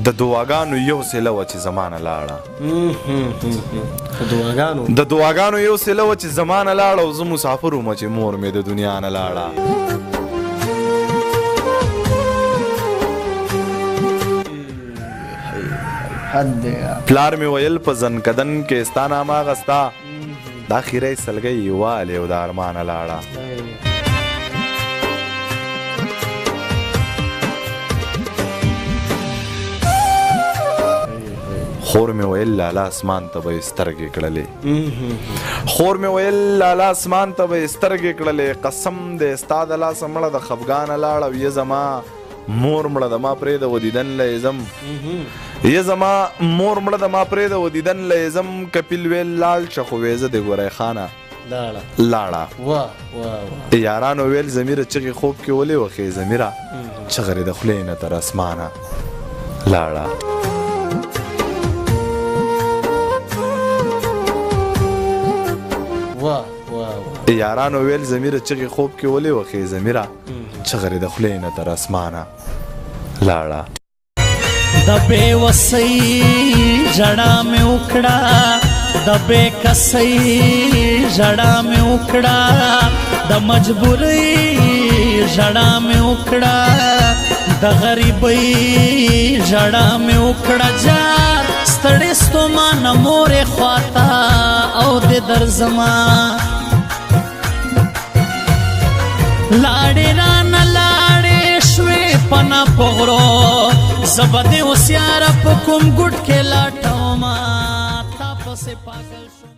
د دعاګانو یو سیله وه چې زمانه لاړه د دعاګانو یو سیله وه چې زمانه لاړه او زه مسافر ومه چې مور مې د دنیا نه لاړه پلار مې ویل په زنکدن کې ستا نامه اغستا دا خیرې سلګۍ والې او د ارمانه لاړه خور مې ویل لالا اسمان ته به یې سترګې کړلې خور مې ویل لالا اسمان ته به یې سترګې کړلې قسم دی ستا د لاسه مړه د خفګانه لاړه ویې زما مور مړه د ما پرېږده و دیدن له یې ځم یې زما مور مړه د ما پرېږده و دیدن له یې ځم کپیل ویل لاړ شه خو ویې زه د ګورۍ خانه لاړه یارانو ویل ضمیره چغې خوب کې ولې وښې ضمیره چغرې د خولې نه تر اسمانه لاړه یارانو ویل ضمیره چغې خوب کې ولې وښې ضمیره چغرې د خولې نه تر اسمانه لاړه د بې وسۍ ژړا مې وکړه د بې کسۍ ژړا مې وکړه د مجبورۍ ژړا مې وکړه د غریبۍ ژړا مې وکړه جار ستړې ستومانه مورې خواته او دې درځمه لاړې رانه لاړې شوې پناه په غرو زه به دې اوس یاره په کوم ګوټ کې لټومه تا پسې پاگل شوم